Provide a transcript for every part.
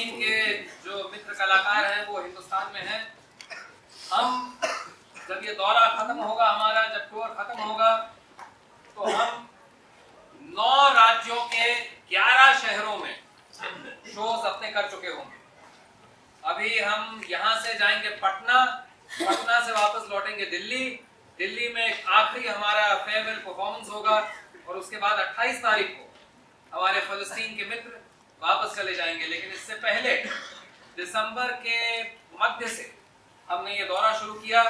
फ़लस्तीन के जो मित्र कलाकार हैं वो हिंदुस्तान में हैं। हम जब ये दौरा खत्म होगा, हमारा जब टूर खत्म होगा, तो हम 9 राज्यों के 11 शहरों में शोज अपने कर चुके होंगे। अभी हम यहाँ से जाएंगे पटना, पटना से वापस लौटेंगे दिल्ली, दिल्ली में एक आखिरी हमारा फेयरवेल परफॉर्मेंस होगा और उसके बाद 28 तारीख को हमारे फ़लस्तीन के मित्र वापस चले जाएंगे। लेकिन इससे पहले दिसंबर के मध्य से हमने ये दौरा शुरू किया।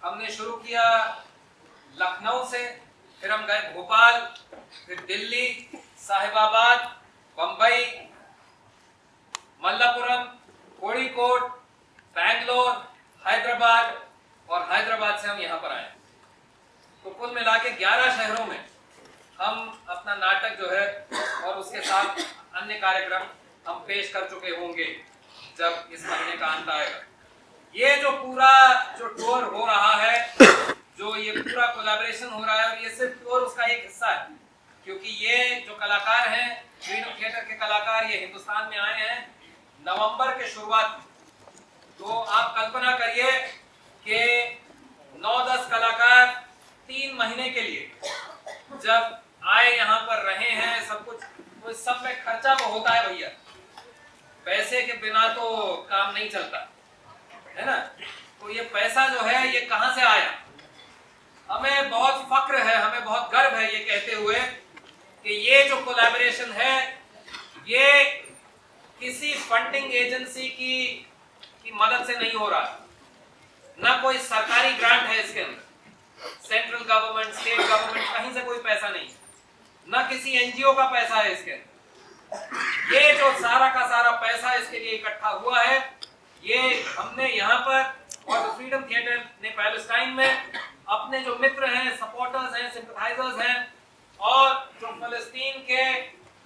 हमने शुरू किया लखनऊ से, फिर हम गए भोपाल, फिर दिल्ली, साहिबाबाद, बंबई, मल्लापुरम, कोड़ीकोड, बैंगलोर, हैदराबाद और हैदराबाद से हम यहाँ पर आए। तो कुल मिला के 11 शहरों में हम अपना नाटक जो है और उसके साथ अन्य कार्यक्रम हम पेश कर चुके होंगे जब इस महीने का अंत आएगा। ये जो पूरा जो टूर हो रहा है, जो ये पूरा कोलैबोरेशन हो रहा है, और ये सिर्फ टूर उसका एक हिस्सा है, क्योंकि ये जो कलाकार हैं, फ्रीडम थिएटर के कलाकार, ये हिंदुस्तान में आए हैं नवंबर के शुरुआत में। तो आप कल्पना करिए कि 9-10 कलाकार 3 महीने के लिए जब आए, यहाँ पर रहे हैं, सब कुछ, तो इस सब में खर्चा तो होता है भैया, पैसे के बिना तो काम नहीं चलता है ना। तो ये पैसा जो है ये कहां से आया? हमें बहुत फक्र है, हमें बहुत गर्व है ये कहते हुए कि ये जो कोलैबोरेशन है ये किसी फंडिंग एजेंसी की मदद से नहीं हो रहा। ना कोई सरकारी ग्रांट है इसके अंदर, सेंट्रल गवर्नमेंट, स्टेट गवर्नमेंट, कहीं से कोई पैसा नहीं, ना किसी एनजीओ का पैसा है इसके अंदर। ये जो सारा का सारा पैसा इसके लिए इकट्ठा हुआ है, ये हमने यहाँ पर और फ्रीडम थिएटर ने पैलेस्टाइन में अपने जो मित्र हैं, सपोर्टर्स हैं, सिंपथाइजर्स हैं, और जो फ़लस्तीन के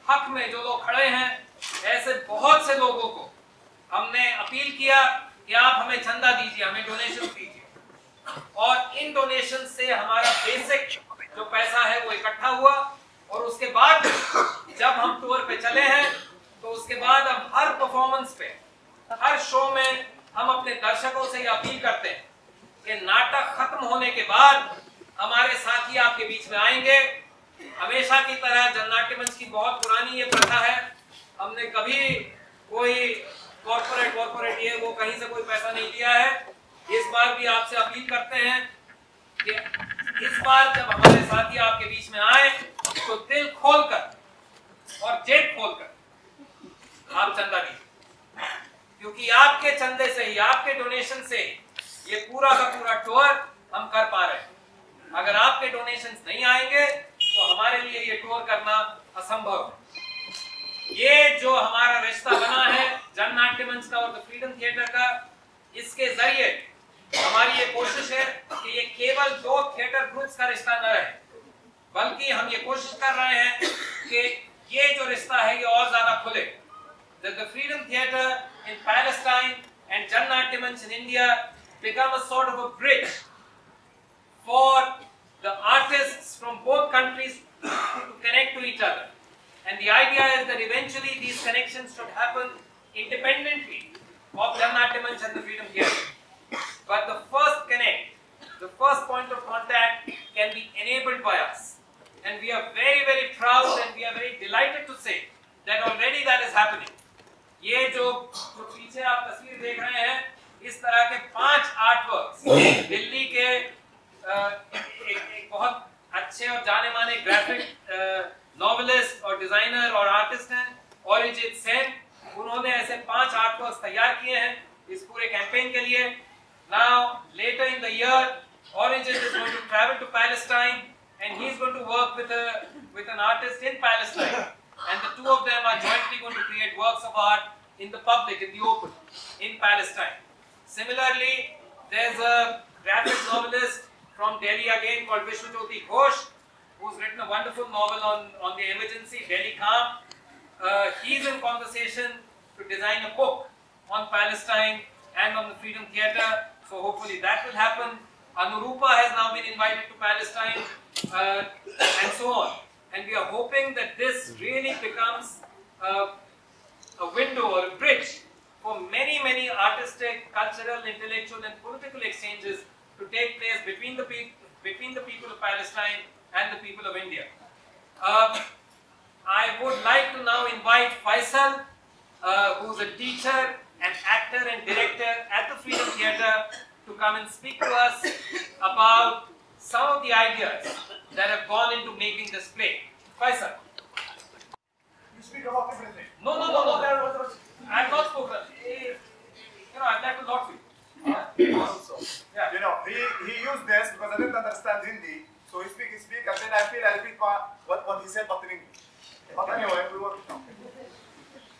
हक में जो लोग खड़े हैं, ऐसे बहुत से लोगों को हमने अपील किया कि आप हमें चंदा दीजिए, हमें डोनेशन दीजिए। और इन डोनेशन से हमारा बेसिक जो पैसा है वो इकट्ठा हुआ। और उसके बाद जब हम टूर पे चले हैं, तो उसके बाद अब हर परफॉर्मेंस पे, हर शो में हम अपने दर्शकों से ये अपील करते हैं कि नाटक खत्म होने के बाद हमारे साथी आपके बीच में आएंगे। हमेशा की तरह जननाट्य मंच की बहुत पुरानी ये प्रथा है, हमने कभी कोई कॉर्पोरेट ये वो कहीं से कोई पैसा नहीं लिया है। इस बार भी आपसे अपील करते हैं कि इस बार जब हमारे साथी आपके बीच में आए तो दिल खोलकर और जेब खोलकर आप चंदा दीजिए, क्योंकि आपके चंदे से ही, आपके डोनेशन से ये पूरा का पूरा टूर हम कर पा रहे हैं। अगर आपके डोनेशंस नहीं आएंगे तो हमारे लिए ये टूर करना असंभव है। ये जो हमारा रिश्ता बना है जननाट्य मंच का और द फ्रीडम थिएटर का, इसके जरिए हमारी ये कोशिश है कि ये केवल 2 थिएटर ग्रुप्स का रिश्ता न रहे, बल्कि हम ये कोशिश कर रहे हैं कि ये जो रिश्ता है ये और ज्यादा खुले। The Freedom Theatre in Palestine and Jannatya Manch in India become a sort of a bridge for the artists from both countries to connect to each other. And the idea is that eventually these connections should happen independently of Jannatya Manch and the Freedom Theatre. But the first connect, the first point of contact can be enabled by us. And we are very, very proud and we are very delighted to say that already that is happening. ये जो पीछे आप तस्वीर देख रहे हैं, इस तरह के 5 आर्टवर्क्स दिल्ली के एक बहुत अच्छे और जाने माने ग्राफिक नॉवेलिस्ट और डिजाइनर और आर्टिस्ट हैं अरिजीत सेन। उन्होंने ऐसे 5 आर्टवर्क्स तैयार किए हैं इस पूरे कैंपेन के लिए। Now later in the year, Arijit is going to travel to Palestine and he is going to work with an artist in Palestine. And the two of them are jointly going to create works of art in the public, in the open, in Palestine. Similarly, there's a graphic novelist from Delhi again called Vishwajyoti Ghosh, who's written a wonderful novel on the emergency, Delhi Calm. He's in conversation to design a book on Palestine and on the Freedom Theatre. So hopefully that will happen. Anurupa has now been invited to Palestine, and so on. And we are hoping that this really becomes a window or a bridge for many, many artistic, cultural, intellectual and political exchanges to take place between the people of Palestine and the people of India. I would like to now invite Faisal, who's a teacher, an actor and director at the Freedom Theatre, to come and speak to us about some of the ideas that have gone into making this play. Faisal. You speak about everything. No. I have not spoken. I'd like to talk to you. Also, yeah. He used this because I didn't understand Hindi. So he speak, and then I feel I repeat what he said, but in English. But anyway, we work now.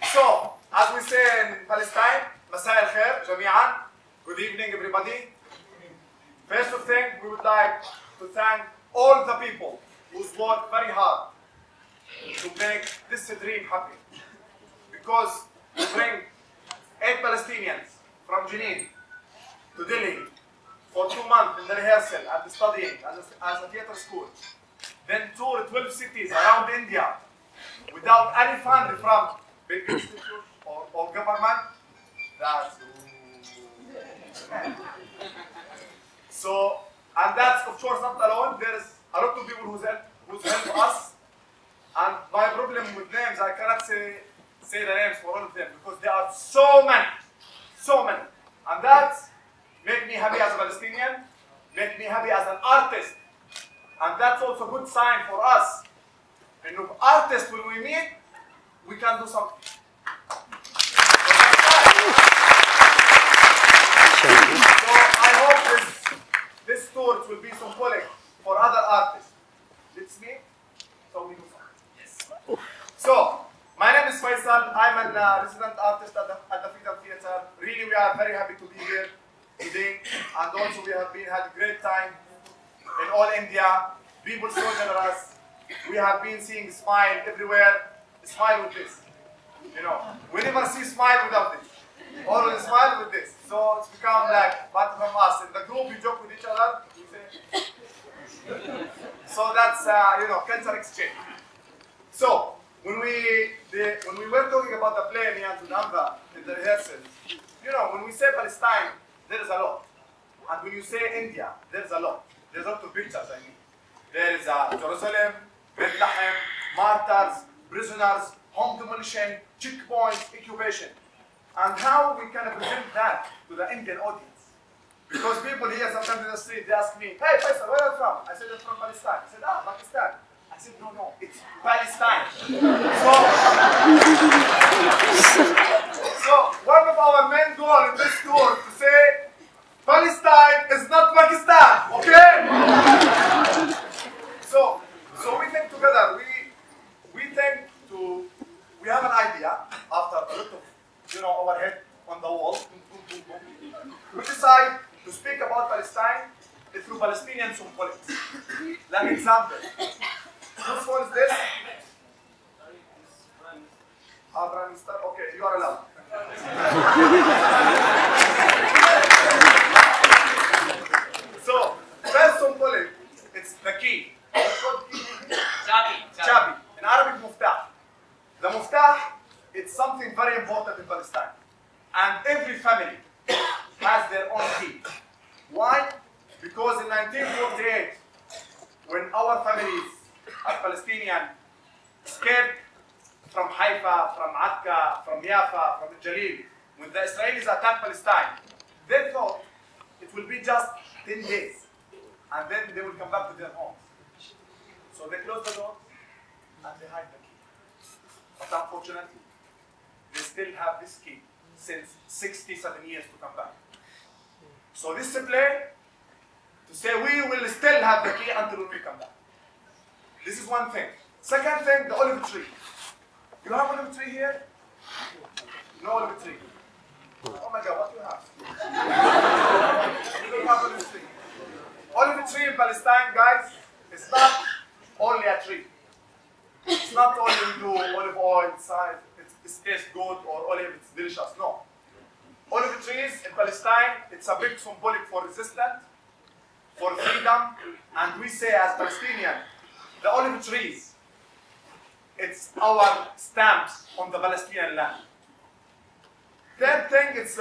So, as we say in Palestine, Masai al-Khair, Jami'an. Good evening, everybody. First of thing, we would like to thank all the people who's worked very hard to make this dream happen. Because we bring 8 Palestinians from Jenin to Delhi for 2 months in the rehearsal and studying as a theater school. Then tour 12 cities around India without any fund from big institute or government. That's so, and that's of course not alone. There's a lot of people who's helped us. And my problem with names, I cannot say the names for all of them because there are so many. And that make me happy as a Palestinian, make me happy as an artist. And that's also a good sign for us. And if artists, when we meet, we can do something. So I hope this tour will be symbolic for other artists. It's me, so we do something. Yes. So, my name is Faisal. I'm a resident artist at the Freedom Theatre. Really, we are very happy to be here today. And also, we have had a great time in all India. People so generous. We have been seeing smile everywhere. Smile with this. We never see smile without this. Always smile with this. So it's become like part from us. In the group, we joke with each other. We say. So that's culture exchange. So when we were talking about the play Nian Tunamba in the rehearsals, when we say Palestine, there is a lot. And when you say India, there is a lot. There's a lot of pictures, I mean. There is Jerusalem, Bethlehem, martyrs, prisoners, home demolition, checkpoints, occupation. And how we can present that to the Indian audience. Because people here sometimes in the street, they ask me, hey Faisal, where are you from? I said, I'm from Palestine. I said, Pakistan. I said, no, it's Palestine. So one of our main goals in this tour to say, Palestine is not Pakistan, okay? So we think together, we have an idea after a lot of, our head on the wall. We decide to speak about Palestine through Palestinian symbolics. Like example, whose phone is this? Prime Minister? Okay, you are allowed. So, first symbolic, it's the key. What's called key? Chabi. In Arabic, muftah. The muftah, it's something very important in Palestine. And every family has their own key. Why? Because in 1948, when our families as Palestinians escaped from Haifa, from Akka, from Jaffa, from Jalil, when the Israelis attacked Palestine, they thought it will be just 10 days. And then they will come back to their homes. So they closed the door and they hide the key. But unfortunately, they still have this key since 67 years to come back. So this is a play to say we will still have the key until we come back. This is one thing. Second thing, the olive tree. You have olive tree here? No olive tree. Oh my God, what do you have? You don't have olive tree. Olive tree in Palestine, guys, it's not only a tree. It's not only you do olive oil, it tastes good, or olive, it's delicious. No. Olive trees in Palestine, it's a big symbolic for resistance, for freedom, and we say as Palestinians, the olive trees, it's our stamps on the Palestinian land. Third thing is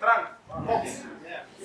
trunk, box.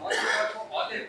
Olive.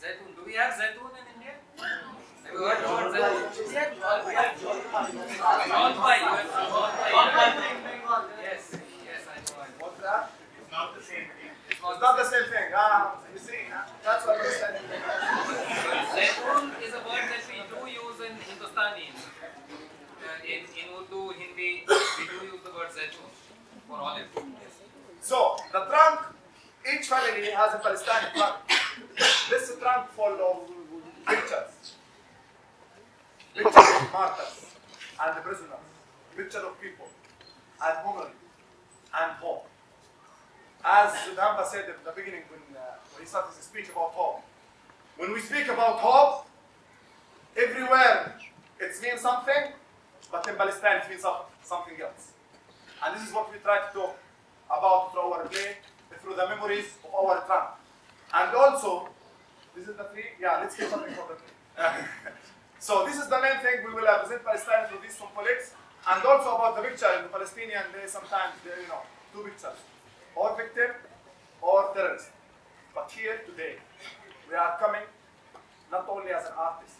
Zaitun. Do we have zaitun in India? Have you heard the word zaitun? Jolpai. You have jolpai. Yes. Yes, I know. What's that? It's not the same thing. It's not the same thing. You see, that's what I'm saying. Zaitun is a word that we do use in Hindustani. In Urdu, Hindi, we do use the word zaitun for olive. So, the trunk, each family has a Palestinian trunk. This trunk full of pictures. Pictures of martyrs and the prisoners. Pictures of people. And memory. And hope. As Damba said at the beginning when he started his speech about hope. When we speak about hope, everywhere it means something, but in Palestine it means something else. And this is what we try to talk about through our play, through the memories of our trunk. And also, this is the play? Yeah, let's get something from the play. So this is the main thing, we will present Palestine through these symbolics, and also about the picture in the Palestinian, they sometimes, two pictures, or victim, or terrorist. But here today, we are coming not only as an artist,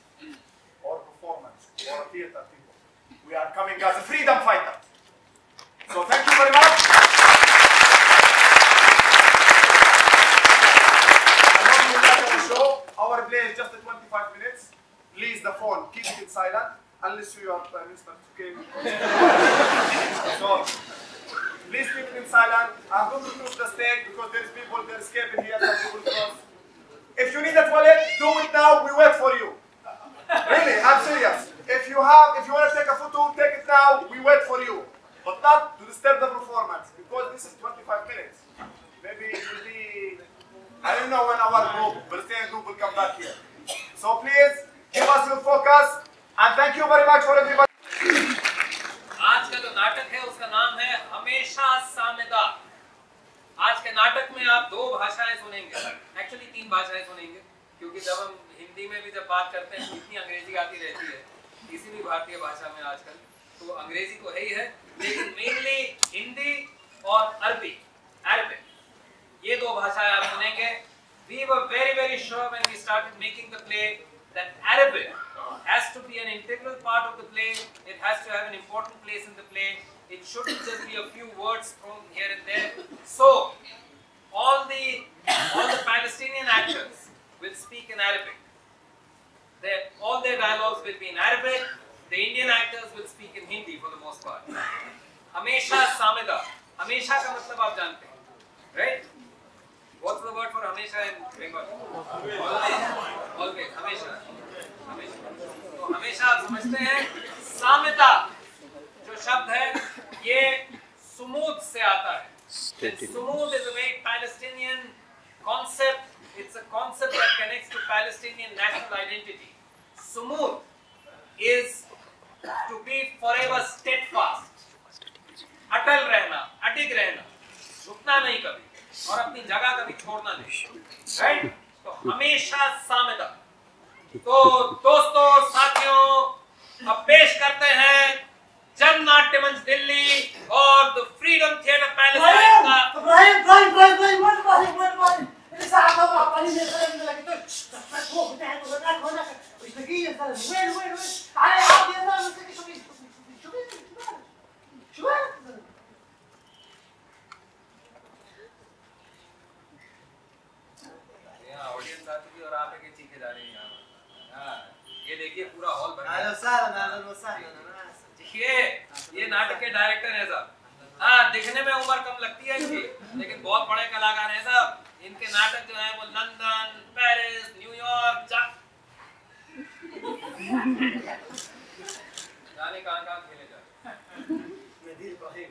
or performance, or a theater people, we are coming as a freedom fighter. So thank you very much. Our play is just 25 minutes. Please, the phone, keep it silent, unless you are Prime Minister. Okay. So, please keep it in silent. I'm going to close the stage because there's people, they're escaping here, some people cross. If you need a toilet, do it now, we wait for you. Really, I'm serious. If you want to take a photo, take it now, we wait for you. But not to disturb the performance, because this is 25 minutes. Maybe it will be, I don't know when our group, Palestinian group will come back here. So please, give us your focus, and thank you very much for everybody. आज का जो नाटक है उसका नाम है हमेशा सामेदा। आज के नाटक में आप दो भाषाएं सुनेंगे, एक्चुअली तीन भाषाएं सुनेंगे, क्योंकि जब हम हिंदी में भी जब बात करते हैं तो इतनी अंग्रेजी आती रहती है किसी भी भारतीय भाषा में आजकल, तो अंग्रेजी तो है ही है, लेकिन मेनली हिंदी और अरबी, अरबिक, ये दो भाषाएं आप सुनेंगे। We were very sure when we started making the play that Arabic has to be an integral part of the play. It has to have an important place in the play. It shouldn't just be a few words thrown here and there. So all the Palestinian actors will speak in Arabic. All their dialogues will be in Arabic. The Indian actors will speak in Hindi for the most part. हमेशा सामेदा, हमेशा का मतलब आप जानते हैं, right? What's the word for हमेशा in Bengal? Always, हमेशा, हमेशा। तो हमेशा आप समझते हैं, सामेदा जो शब्द है ये सुमूद से आता है। Sumud is a very Palestinian concept. It's a concept that connects to Palestinian national identity. Sumud is to be forever steadfast, अटल रहना, अडिग रहना, झुकना नहीं कभी, और अपनी जगह कभी छोड़ना नहीं, राइट? तो हमेशा सामेदा। तो दोस्तों और साथियों, अब पेश करते हैं जन नाट्य मंच दिल्ली और द फ्रीडम थिएटर पैलेस का ऑडियंस आती थी और आप एक चीखे जा रही हैं यहाँ। ये देखिए पूरा हॉल भर गया। ये नाटक के डायरेक्टर हैं साहब। हाँ, दिखने में उम्र कम लगती है इनकी, लेकिन बहुत बड़े कलाकार हैं साहब। इनके नाटक जो हैं वो लंदन, पेरिस, न्यूयॉर्क, जाने कहाँ खेले जा रहे। इब्राहिम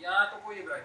यहाँ तो कोई इब्राहिम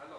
हेलो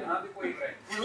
यहाँ भी कोई इब्राहिम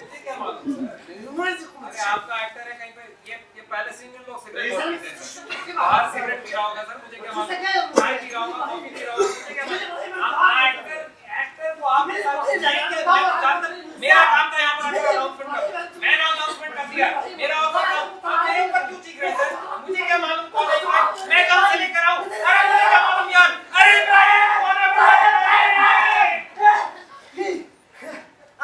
मुझे क्या मालूम सर अरे आपका एक्टर है कहीं पे ये पैलेस्टीनियन लोग सिगरेट पीते हैं बाहर सिगरेट पी रहा होगा सर मुझे क्या मालूम चाय पी रहा होगा कॉफी पी रहा होगा मुझे क्या मालूम एक्टर को आप मेरा काम था यहाँ पर अनाउंसमेंट करना मैंने अनाउंसमेंट कर दिया मेरा ऑफर था आप मेरे ऊपर क्यों चीख रहे सर मुझे क्या मालूम कौन है इब्राहिम मैं कहाँ से लेकर आऊँ अरे मुझे क्या मालूम यार अरे इब्राहिम कौन है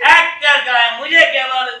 एक्टर का है मुझे क्या मालूम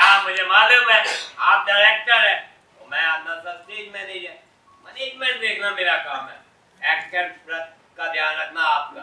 हाँ मुझे मालूम है आप डायरेक्टर है और मैं अपना सब स्टेज मैनेजर मैनेजमेंट देखना मेरा काम है एक्टर का ध्यान रखना आपका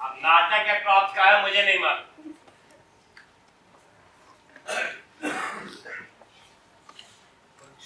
अब नाटक के प्रॉप्स का है मुझे नहीं मालूम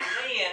नहीं है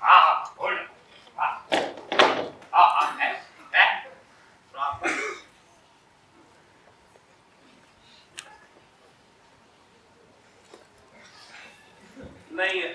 हाँ बोल है प्रॉप नहीं है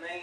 नहीं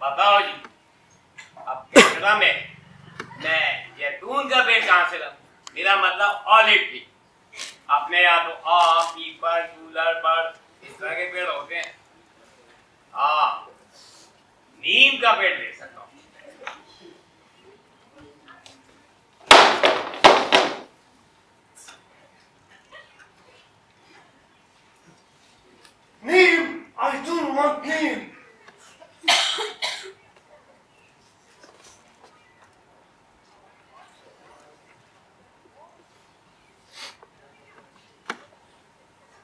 बताओ जी अब कैमरा में मैं जैतून का पेड़ कहाँ से लाऊं मेरा मतलब ऑलिव ट्री अपने यहाँ तो आम पीपल कूलर बर्ड इस तरह के पेड़ होते हैं हाँ नीम का पेड़ ले सकता हूँ Neem! I don't want neem!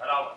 बराबर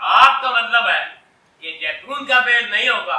आपका मतलब है कि जैतून का पेड़ नहीं होगा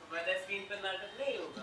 तो पहले स्क्रीन पे नाटक नहीं होगा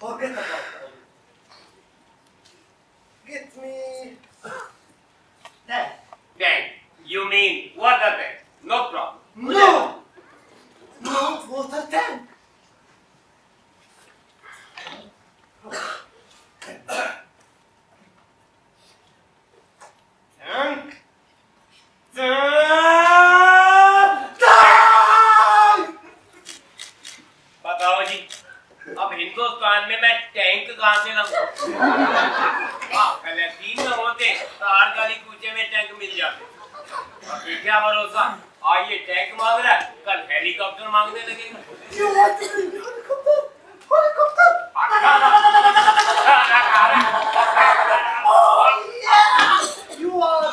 Forget about it. Get me that. Tank. You mean water tank? No problem. No! Not water tank. Tank. बताओ जी अब हिंदुस्तान में मैं टैंक कहाँ से लाऊं? फलस्तीन में होते तो हर गली कूचे में टैंक मिल जाते अभी क्या भरोसा आज ये टैंक मांग रहा है कल हेलीकॉप्टर मांगने लगेगा You want to bring helicopter? Helicopter! Oh yeah! You are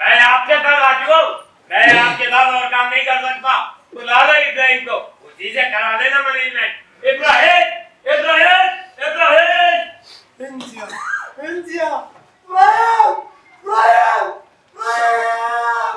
मैं आपके साथ आ चुका हूँ मैं आपके साथ और काम नहीं कर सकता बुला लो इब्राहिम को, उसी से करा देना management. Ibrahim Ibrahim Ibrahim India India Ibrahim Ibrahim Ibrahim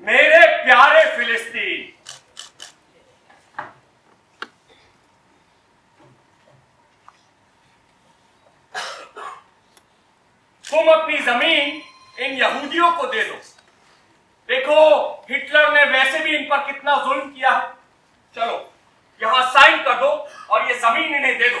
मेरे प्यारे फिलिस्तीन, तुम अपनी जमीन इन यहूदियों को दे दो। देखो हिटलर ने वैसे भी इन पर कितना जुल्म किया है। चलो यहां साइन कर दो और ये जमीन इन्हें दे दो।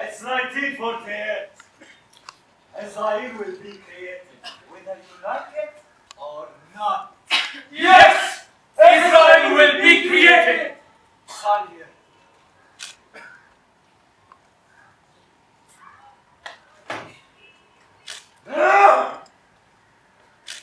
It's 1948. Israel will be created, whether you like it or not. Yes, Israel will be created. Sign here.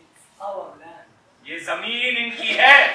It's our land. ये जमीन इनकी है।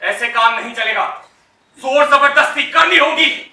ऐसे काम नहीं चलेगा, जोर जबरदस्ती करनी होगी।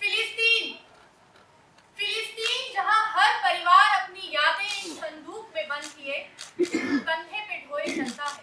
फिलिस्तीन फिलिस्तीन जहां हर परिवार अपनी यादें इन संदूक में बंद किए कंधे पे ढोए चलता है।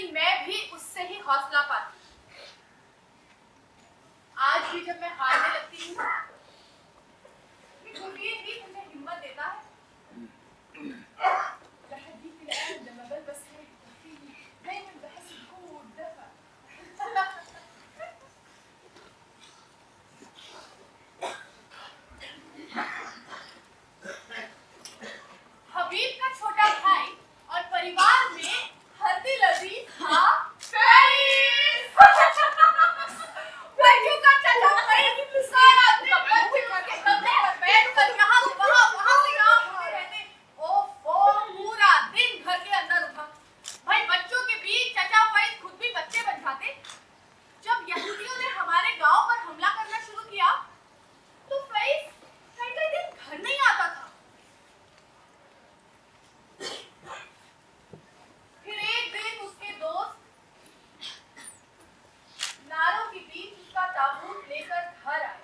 लेकिन मैं भी उससे ही हौसला पाती। आज भी जब मैं हारने लगती हूँ, कबीर भी मुझे हिम्मत देता है। हबीब का छोटा भाई और परिवार में हल्दी लजी था बच्चों का चचा सारा दिन बच्चे के कंधे पर बैठकर यहाँ से वहाँ से यहाँ होते रहते। ओफो, पूरा दिन घर के अंदर उठा। भाई बच्चों के बीच चचा फैज खुद भी बच्चे बन जाते। जब यहूदियों ने हमारे गांव पर हमला करना शुरू किया तो फैज कई दिन घर नहीं आता था। फिर एक दिन उसके दोस्त नारों के बीच उसका ताबूत लेकर घर आए।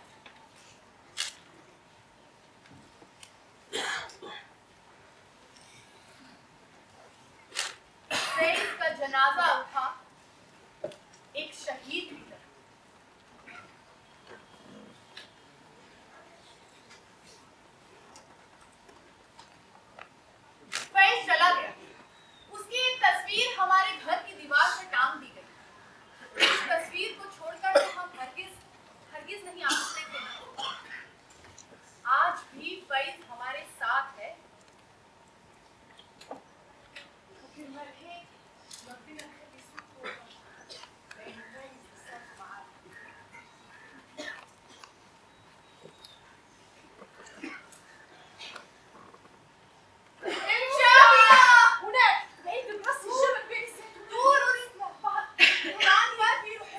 फैज का जनाजा उठा एक शहीद की तरह। फैज चला गया। उसकी एक तस्वीर हमारे घर की दीवार पर टांग दी गई। इस तस्वीर को छोड़कर तो हम हरगिज नहीं आ सकते थे। आज भी फैज हमारे साथ है।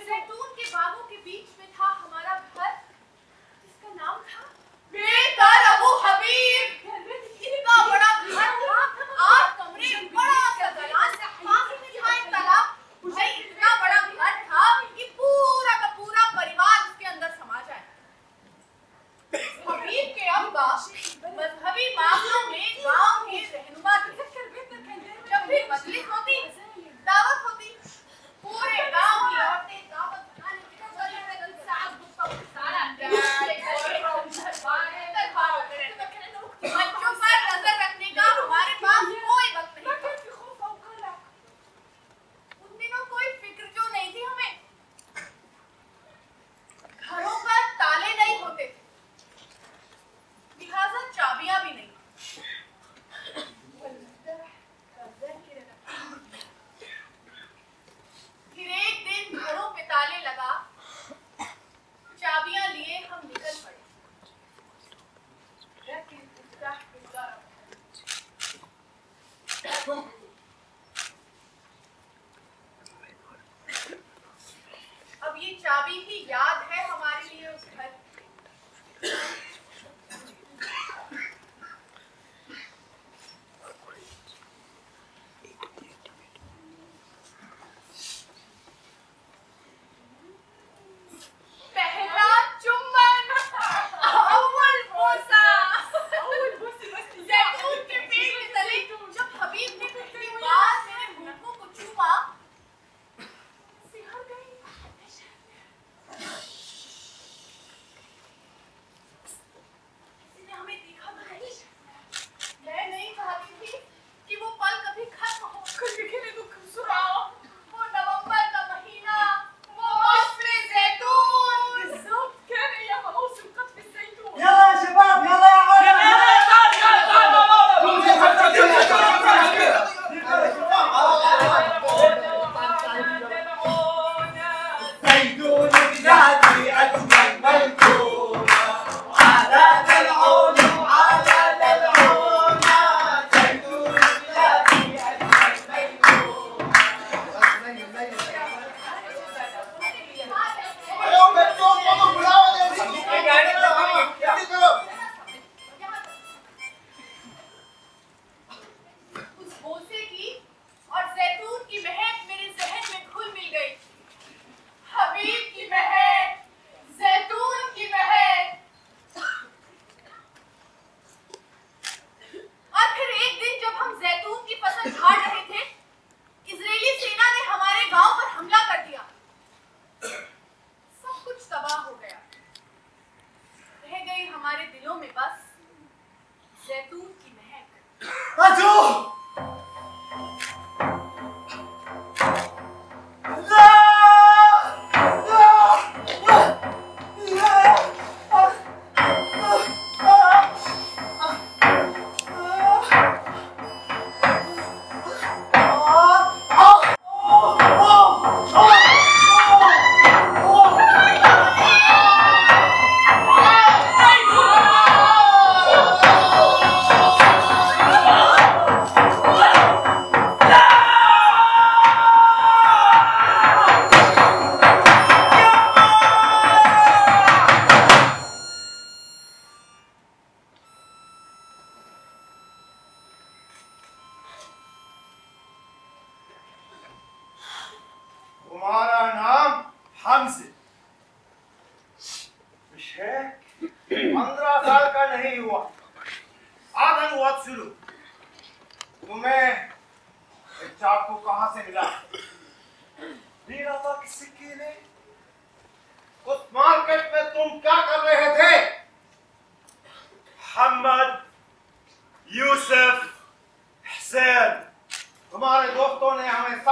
जैतून के बागों के बीच में था हमारा घर, जिसका नाम था बेकार अबू हबीब। इतना बड़ा घर था, 8 कमरे, बड़ा सा दलान, पास में था एक तालाब। भाई इतना बड़ा घर था कि पूरा का पूरा परिवार उसके अंदर समा जाए। हबीब के अब्बा मजहबी मामलों में गांव के रहनुमा थे। जब भी मजलिस होती, दावत होती, पूरे गांव की औरतें दावत बनाने के लिए बच्चों पर नजर रखने का हमारे पास कोई वक्त नहीं था। उन दिनों कोई फिक्र जो नहीं थी हमें। घरों पर ताले नहीं होते थे, लिहाजा चाबियां भी नहीं। फिर एक दिन घरों पे ताले लगा, चाबियां लिए हम निकल पड़े। अब ये चाबी ही याद है हमारे लिए उस घर। पहला चुम्बन, अव्वल बोसा, जैतून के पेड़ के तले जब हबीब ने पहली बार मेरे होठों को चूमा, सिहर गई।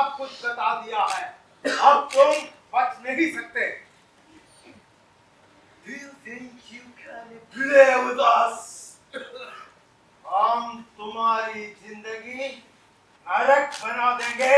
सब कुछ बता दिया है, अब तुम बच नहीं सकते। Do you think you can play with us? हम तुम्हारी जिंदगी नरक बना देंगे।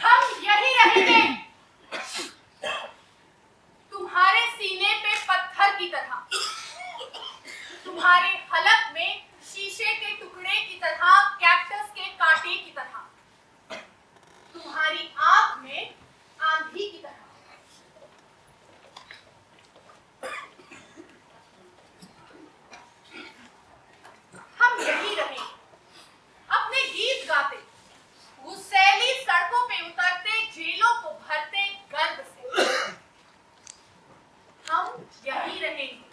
हम यही रहेंगे, तुम्हारे सीने पे पत्थर की तरह, तुम्हारे हलक में शीशे के टुकड़े की तरह, कैक्टस के कांटे की तरह, तुम्हारी आंख में आंधी की तरह। हम यही रहेंगे, अपने गीत गाते, गुस्सैली सड़कों पे उतरते, जेलों को भरते गर्द से। हम यही रहेंगे,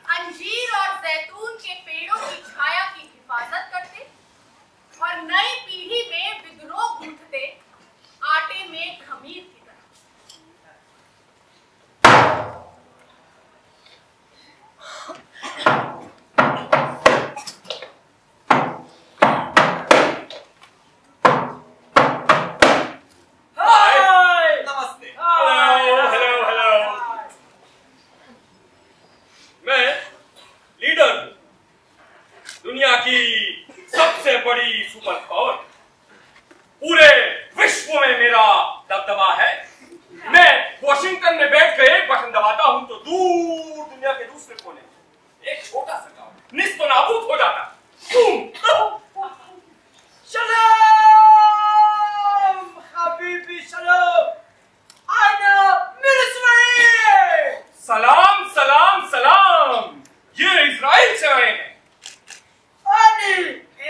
अंजीर और जैतून के पेड़ों की छाया की हिफाजत करते और नई पीढ़ी में विद्रोह गूंथते, आटे में खमीर की तरह। दुनिया की सबसे बड़ी सुपर पावर, पूरे विश्व में मेरा दबदबा है। मैं वॉशिंगटन में बैठ कर एक बटन दबाता हूं तो दूर दुनिया के दूसरे कोने एक छोटा सा गांव निस्त नाबूद हो जाता। सलाम हबीबी सलाम, आना मेरे इस्राइल। सलाम सलाम सलाम, ये इजराइल से आए हैं।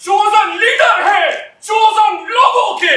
चोजन लीडर है चोजन लोगों के।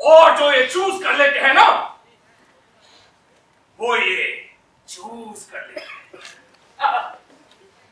और जो ये चूज कर लेते हैं ना, वो ये चूज कर लेते हैं।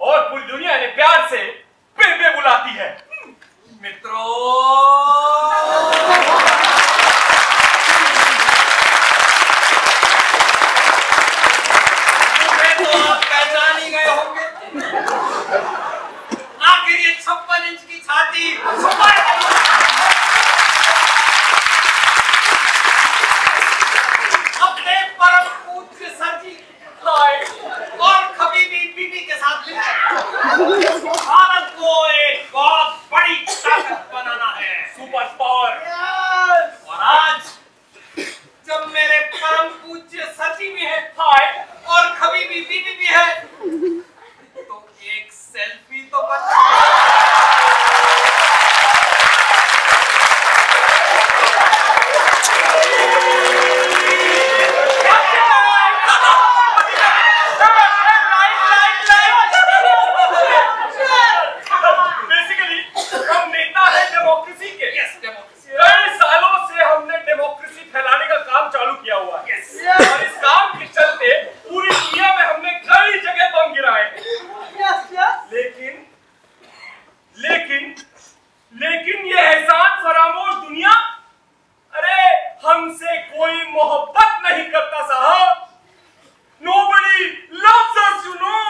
और पूरी दुनिया ने प्यार से बेबे बुलाती है। मित्रों, तो आप पहचान ही गए होंगे। आखिर ये 56 इंच की छाती, अपने परम पूज्य सर जी और खबीबी बीबी के साथ मिलकर भारत को एक बहुत बड़ी ताकत बनाना है, सुपर पावर। और आज जब मेरे परम पूज्य सर जी भी है और खबीबी बीबी भी है, तो एक सेल्फी तो लेकिन ये एहसान फरामोश दुनिया, अरे हमसे कोई मोहब्बत नहीं करता साहब। Nobody loves us, you know.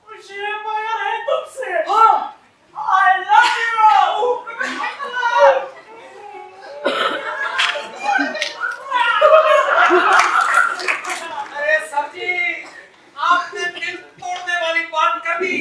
मुझे माया है तुमसे। हाँ, I love you। अरे सर जी, आपने दिल तोड़ने वाली बात कर दी।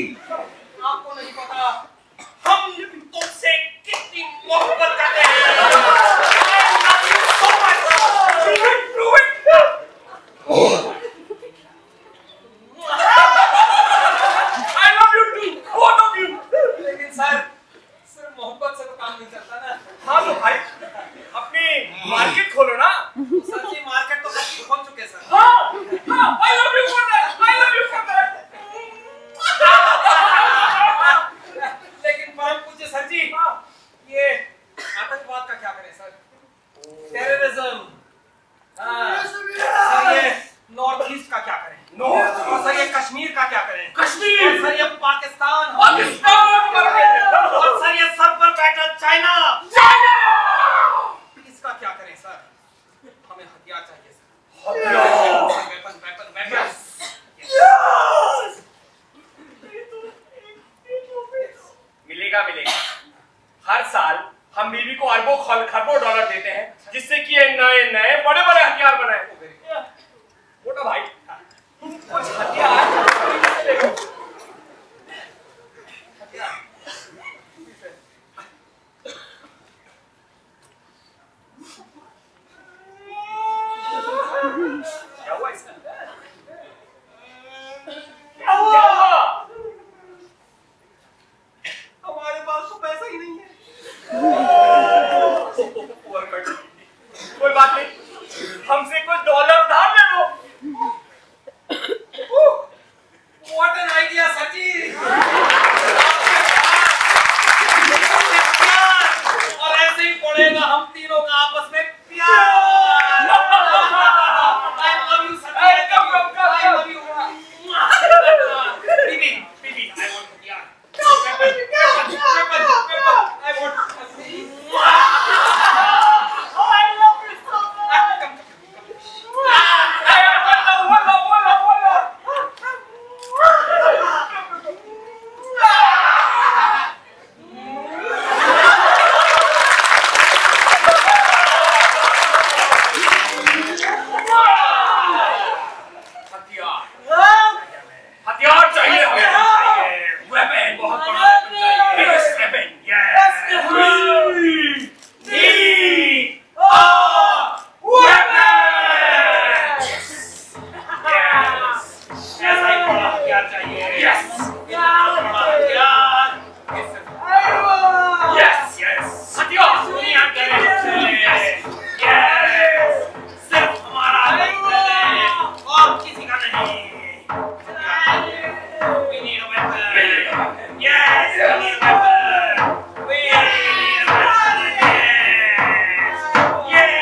पाकिस्तान और सर ये सर पर बैठा चाइना। इसका क्या करें सर? हमें हथियार चाहिए सर। मिलेगा मिलेगा। हर साल हम बीबी को अरबों खरबों डॉलर देते हैं जिससे कि ये नए नए बड़े बड़े हथियार बनाए। मोटा भाई कुछ हथियार क्या हुआ इसका? क्या हुआ? हमारे पास तो पैसा ही नहीं है। कोई बात नहीं, हमसे कुछ डॉलर उधार ले लो। What an idea, सची! और ऐसे ही पड़ेगा हम तीनों का आपस में प्यार। I love you, Sachi. I love you. Bibi, I want hथियार। I want हथियार चाहिए हमें। वेपन बहुत बड़ा बिगेस्ट वेपन। यस ऐसा ही बड़ा हथियार चाहिए। यस बड़ा हथियार। यस हथियार दुनिया के यस सिर्फ हमारा और किसी का नहीं। We need a weapon. Yes, we need a weapon. We need a weapon. Yes.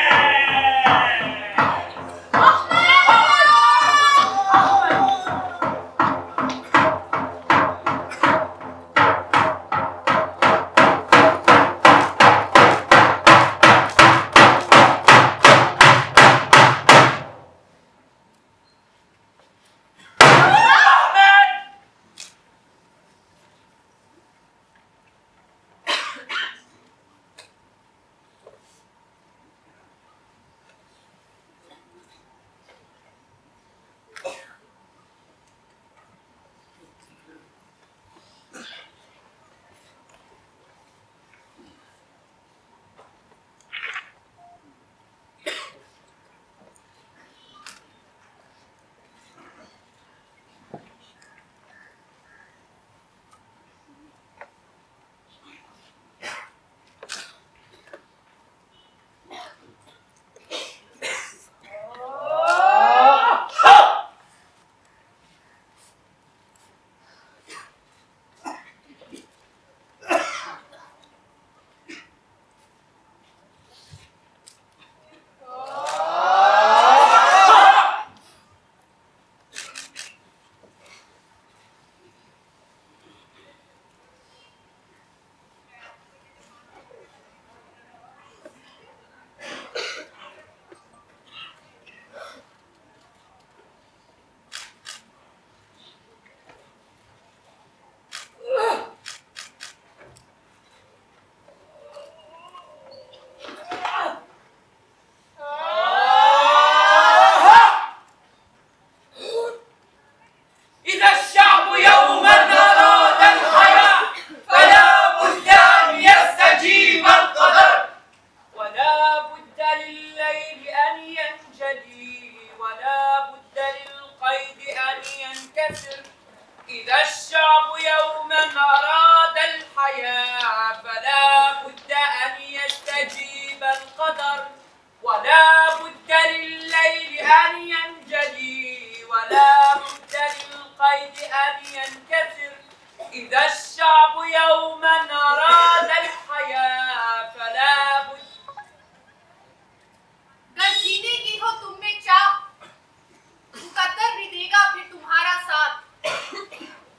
मुकद्दर भी देगा फिर तुम्हारा साथ।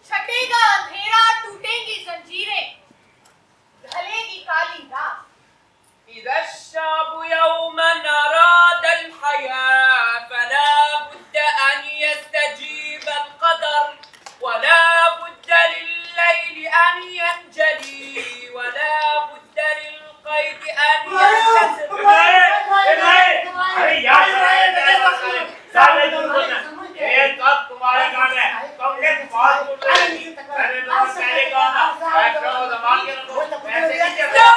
छटेगा अंधेरा संभाल के रखो, ऐसे नहीं चल रहा।